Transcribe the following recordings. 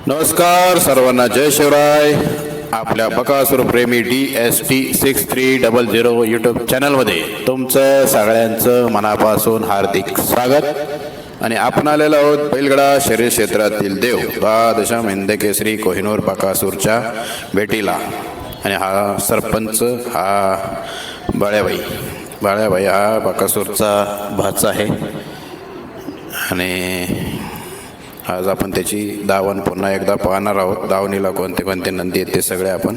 नमस्कार सर्वांना, जय शिवराय. आपल्या बकासूर प्रेमी DST 6300 यूट्यूब चॅनलमध्ये तुमचं सगळ्यांचं मनापासून हार्दिक स्वागत. आणि आपण आलेलो आहोत बैलगडा शर्यत क्षेत्रातील देव द्वादशम हिंदकेसरी कोहिनूर बकासूरच्या भेटीला. आणि हा सरपंच हा बाळ्याबाई हा बकासूरचा भाचा आहे. आणि आज आपण त्याची दावण पुन्हा एकदा पाहणार आहोत. दावणीला कोणते कोणते नंदी आहेत ते सगळे आपण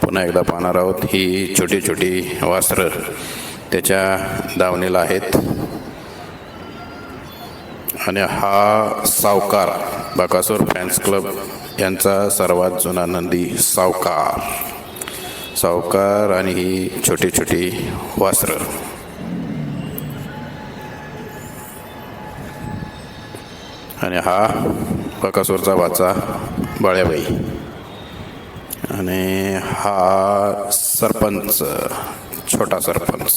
पुन्हा एकदा पाहणार आहोत. ही छोटी छोटी वासरं त्याच्या दावणीला आहेत. आणि हा सावकार बकासूर फॅन्स क्लब यांचा सर्वात जुना नंदी सावकार आणि ही छोटी छोटी वासरं. आणि हा बकासूरचा भाचा बाळ्याबाई. आणि हा सरपंच, छोटा सरपंच.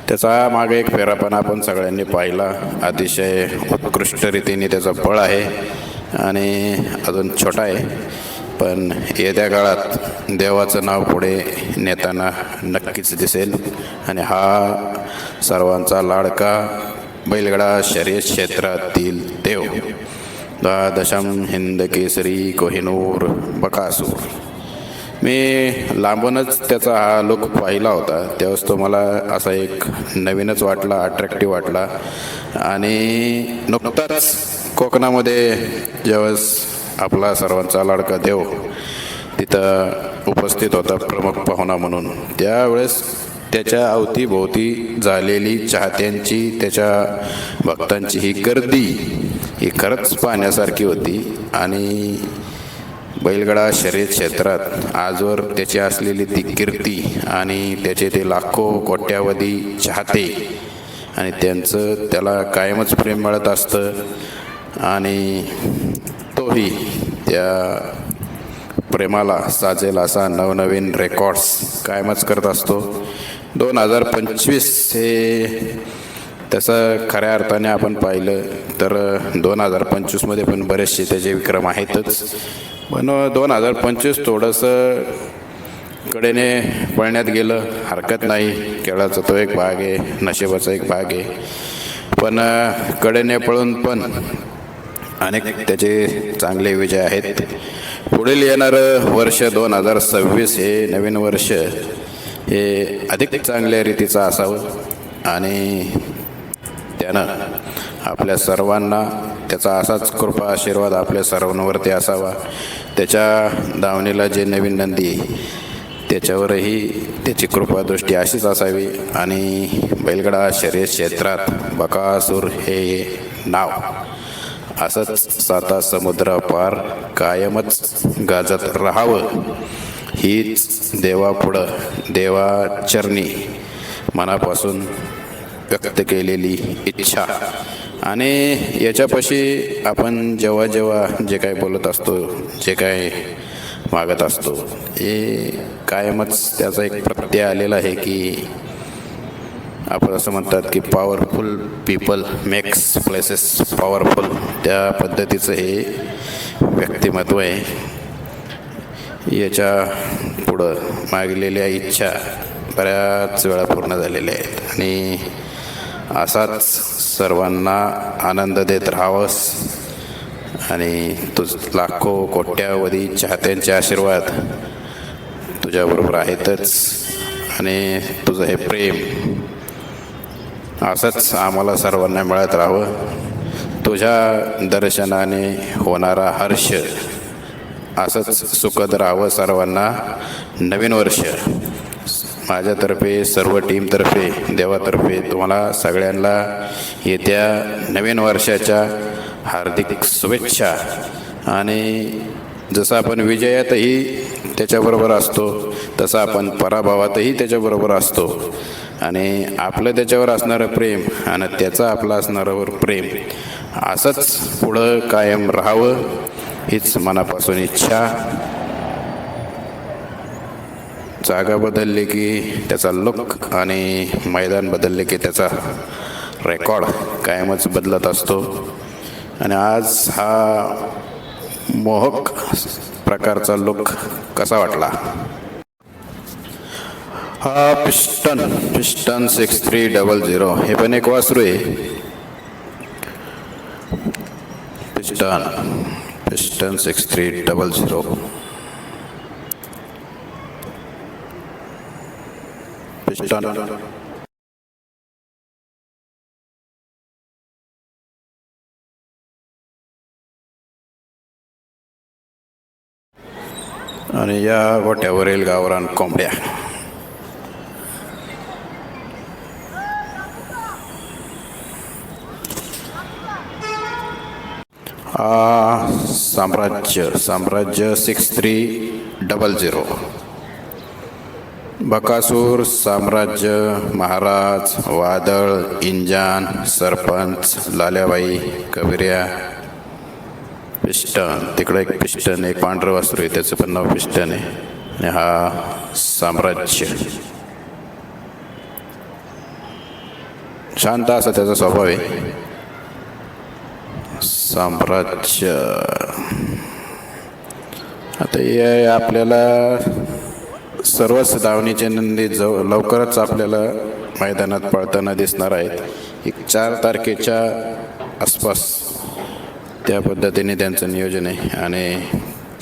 त्याचा मागे एक फेरा पण आपण सगळ्यांनी पाहिला. अतिशय उत्कृष्ट रीतीने त्याचा बळ आहे आणि अजून छोटा आहे, पण येत्या काळात देवाचं नाव पुढे नेताना नक्कीच दिसेल. आणि हा सर्वांचा लाडका बैलगडा शर्यत क्षेत्रातील देव द्वादशम हिंदकेसरी कोहिनूर बकासूर. मी लांबूनच त्याचा हा लुक पाहिला होता, तेव्हाच तो मला असा एक नवीनच वाटला, अट्रॅक्टिव्ह वाटला. आणि नुकताच कोकणामध्ये ज्यावेळेस आपला सर्वांचा लाडका देव तिथं उपस्थित होता प्रमुख पाहुणा म्हणून, त्यावेळेस त्याच्या अवतीभोवती झालेली चाहत्यांची, त्याच्या भक्तांची ही गर्दी ही खरंच पाहण्यासारखी होती. आणि बैलगडा शर्यत क्षेत्रात आजवर त्याची असलेली ती कीर्ती आणि त्याचे ते लाखो कोट्यावधी चाहते आणि त्यांचं त्याला कायमच प्रेम मिळत असतं. आणि तोही त्या प्रेमाला साजेल असा नवनवीन रेकॉर्ड्स कायमच करत असतो. 2025 हे तसं खऱ्या अर्थाने आपण पाहिलं तर 2025मध्ये पण बरेचसे त्याचे विक्रम आहेतच, पण 2025 थोडंसं कडेने पळण्यात गेलं, हरकत नाही. खेळाचा तो एक भाग आहे, नशिबाचा एक भाग आहे. पण कडेने पळून पण अनेक त्याचे चांगले विजय आहेत. पुढील येणारं वर्ष 2026 हे नवीन वर्ष हे अधिक चांगल्या रीतीचं असावं. आणि त्यानं आपल्या सर्वांना त्याचा असाच कृपा आशीर्वाद आपल्या सर्वांवरती असावा. त्याच्या दावणीला जे नवीन नंदी त्याच्यावरही त्याची कृपादृष्टी अशीच असावी. आणि बैलगडा शर्यत क्षेत्रात बकासूर हे नाव असंच साता समुद्रापार कायमच गाजत राहावं हीच देवापुढं देवाचरणी मनापासून व्यक्त केलेली इच्छा. आणि याच्यापाशी आपण जेव्हा जेव्हा जे काय बोलत असतो, जे काय मागत असतो, हे कायमच त्याचा एक प्रत्यय आलेला आहे की आपण असं म्हणतात की powerful people makes places powerful. त्या पद्धतीचं हे व्यक्तिमत्व आहे. याच्या पुढं मागलेल्या इच्छा बऱ्याच वेळा पूर्ण झालेल्या आहेत. आणि असाच सर्वांना आनंद देत राहावंस. आणि लाखो कोट्यावधी चाहत्यांचे आशीर्वाद तुझ्याबरोबर आहेतच. आणि तुझं हे प्रेम असंच आम्हाला सर्वांना मिळत राहावं. तुझ्या दर्शनाने होणारा हर्ष असंच सुखद राहावं सर्वांना. नवीन वर्ष माझ्यातर्फे, सर्व टीमतर्फे, देवातर्फे तुम्हाला सगळ्यांना येत्या नवीन वर्षाच्या हार्दिक शुभेच्छा. आणि जसं आपण विजयातही त्याच्याबरोबर असतो, तसं आपण पराभवातही त्याच्याबरोबर असतो. आणि आपलं त्याच्यावर असणारं प्रेम आणि त्याचं आपलं असणाऱ्यावर प्रेम असंच पुढं कायम राहावं हीच मनापासून इच्छा. जागा बदलली की त्याचा लुक आणि मैदान बदलले की त्याचा रेकॉर्ड कायमच बदलत असतो. आणि आज हा मोहक प्रकारचा लुक कसा वाटला? हा पिस्टन 6300 हे पण एक वासरू आहे. Piston 6300 piston. आणि या गोट्यावरील गावरान कोंबड्या. साम्राज्य 6300 बकासूर, साम्राज्य, महाराज, वादळ, इंजान, सरपंच, लाल्याबाई, कबिऱ्या, पिस्टन. तिकडं एक पिस्टन, एक पांढरं वासरू आहे, त्याचं पण नाव पिस्टन आहे. आणि हा साम्राज्य. शांत असा त्याचा स्वभाव आहे. साम्राज्य. आता हे आपल्याला सर्वच धावणीचे नंदी लवकरच आपल्याला मैदानात पळताना दिसणार आहेत. एक 4 तारखेच्या आसपास त्या पद्धतीने त्यांचं नियोजन आहे आणि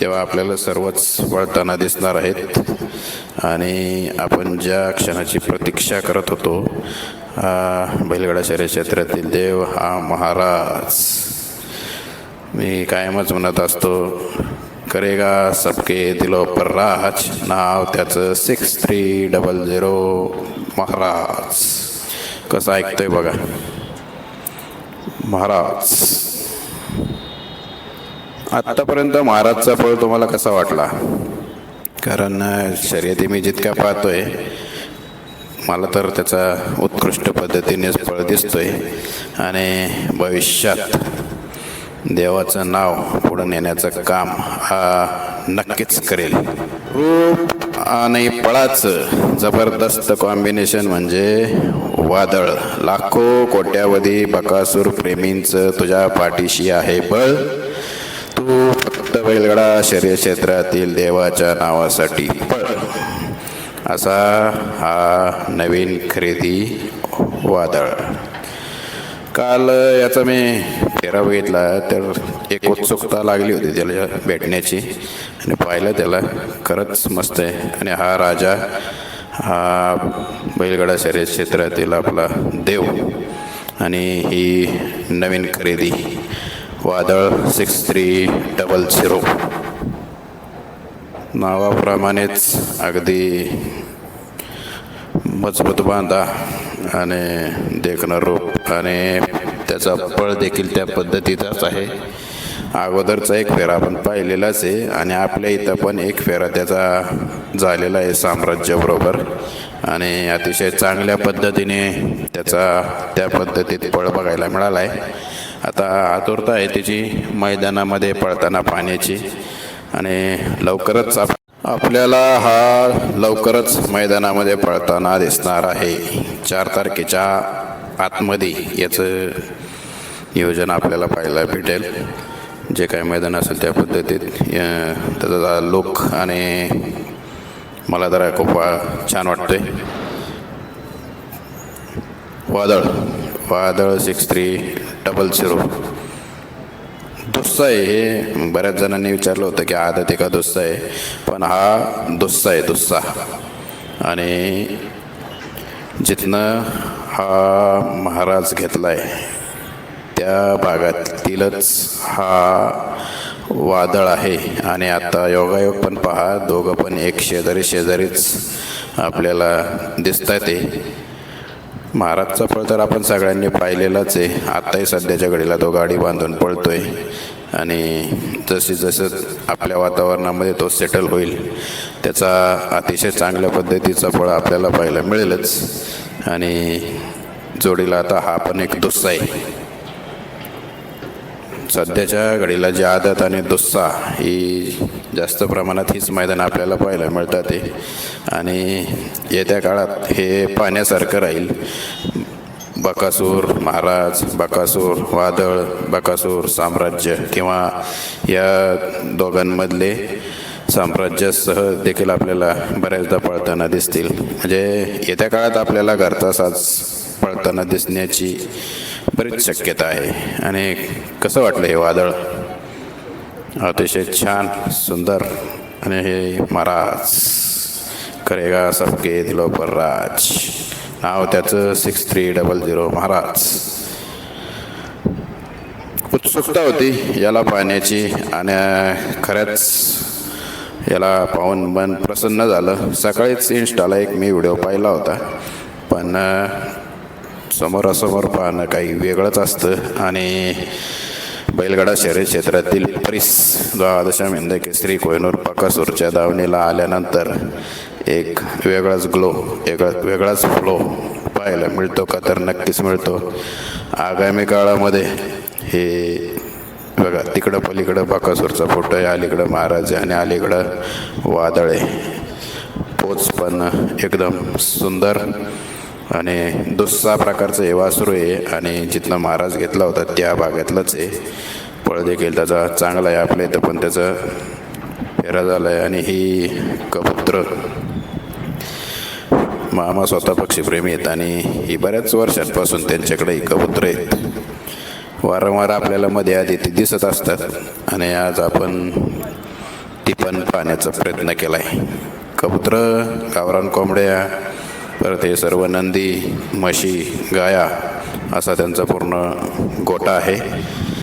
तेव्हा आपल्याला सर्वच पळताना दिसणार आहेत. आणि आपण ज्या क्षणाची प्रतीक्षा करत होतो, बैलगाडा शर्यत क्षेत्रातील देव हा महाराज. मी कायमच म्हणत असतो, करेगा सबके दिलो पर राज. नाव त्याचं 6300 महाराज. कसं ऐकतोय बघा, महाराज. आत्तापर्यंत महाराजचा पळ तुम्हाला कसा वाटला? कारण शर्यती मी जितक्या पाहतोय, मला तर त्याचा उत्कृष्ट पद्धतीनेच पळ दिसतोय आणि भविष्यात देवाचं नाव पुढे नेण्याचं काम हा नक्कीच करेल. रूप आणि पळाचं जबरदस्त कॉम्बिनेशन म्हणजे वादळ. लाखो कोट्यावधी बकासूर प्रेमींचं तुझ्या पाठीशी आहे बळ. तू फक्त बैलगाडा शर्यत क्षेत्रातील देवाच्या नावासाठी पळ. असा हा नवीन खरेदी वादळ. काल याचा मी फेरा बघितला तर एक उत्सुकता लागली होती त्याला भेटण्याची आणि पाहिलं त्याला. खरंच मस्त आहे. आणि हा राजा, हा बैलगाडा शर्यत क्षेत्रातील आपला देव. आणि ही नवीन खरेदी वादळ 6300. नावाप्रमाणेच अगदी मजबूत बांधा आणि देखणं रूप आणि त्याचा पळ देखील त्या पद्धतीचाच आहे. अगोदरचा एक फेरा आपण पाहिलेलाच आहे आणि आपल्या इथं पण एक फेरा त्याचा झालेला आहे साम्राज्याबरोबर आणि अतिशय चांगल्या पद्धतीने त्याचा त्या पद्धतीत पळ बघायला मिळाला आहे. आता आतुरता आहे त्याची मैदानामध्ये पळताना पाहण्याची आणि लवकरच आपल्याला हा लवकरच मैदानामध्ये पळताना दिसणार आहे. 4 तारखेच्या आतमध्ये याचं नियोजन आपल्याला पाहायला भेटेल. जे काय मैदान असेल त्या पद्धतीत त्याचा लुक आणि मला जरा खूप छान वाटतंय. वादळ 6300 दुस्सा आहे. हे बऱ्याच जणांनी विचारलं होतं की आदत आहे का दुस्सा आहे, पण हा दुस्सा आहे, दुस्सा. आणि जिथनं हा महाराज घेतलाय त्या भागातीलच हा वादळ आहे. आणि आता योगायोग पण पहा, दोघं पण एक शेजारीच आपल्याला दिसत आहे. महाराजचा पळ तर आपण सगळ्यांनी पाहिलेलाच आहे. आत्ताही सध्याच्या घडीला तो गाडी बांधून पळतोय आणि जसं आपल्या वातावरणामध्ये तो सेटल होईल त्याचा अतिशय चांगल्या पद्धतीचा पळ आपल्याला पाहायला मिळेलच. आणि जोडीला आता हा पण एक दुस्सा आहे. सध्याच्या घडीला जी आदत आणि दुस्सा ही जास्त प्रमाणात हीच मैदान आपल्याला पाहायला मिळतात आणि येत्या काळात हे पाहण्यासारखं राहील. बकासूर महाराज, बकासूर वादळ, बकासूर साम्राज्य किंवा या दोघांमधले साम्राज्यासह देखील आपल्याला बऱ्याचदा पळताना दिसतील. म्हणजे येत्या काळात आपल्याला घरचा साज पळताना दिसण्याची बरीच शक्यता आहे. आणि कसं वाटलं हे वादळ? अतिशय छान सुंदर. आणि हे महाराज करेगा सबके दिलो पर राज, नाव त्याचं 6300 महाराज. उत्सुकता होती याला पाहण्याची आणि खरंच याला पाहून मन प्रसन्न झालं. सकाळीच इन्स्टाला एक मी व्हिडिओ पाहिला होता, पण समोरासमोर पाहणं काही वेगळंच असतं. आणि बैलगाडा शर्यत क्षेत्रातील परीस द्वादशा हिंद केसरी कोहिनूर बकासूरच्या दावणीला आल्यानंतर एक वेगळाच ग्लो, वेगळाच फ्लो पाहायला मिळतो का? तर नक्कीच मिळतो. आगामी काळामध्ये हे बघा, तिकडं पलीकडं बकासूरचा फोटो आहे, अलीकडं महाराज आहे आणि अलीकडं वादळ आहे. पोच पण एकदम सुंदर आणि दुसरा प्रकारचं हे वासरू आहे. आणि जिथनं महाराज घेतला होता त्या भागातलंच आहे. पळ देखील त्याचा चांगला आहे आपल्या इथं, पण त्याचा फेरा झाला आहे. आणि ही कबूतर मामा स्वतः पक्षीप्रेमी आहेत आणि ही बऱ्याच वर्षांपासून त्यांच्याकडे ही कबूतर आहेत. वारंवार आपल्याला मध्ये आधी ती दिसत असतात आणि आज आपण ती पण पाहण्याचा प्रयत्न केला आहे. कबूतर, गावरान कोंबड्या, परत हे सर्व नंदी, म्हशी, गाया असा त्यांचा पूर्ण गोटा आहे.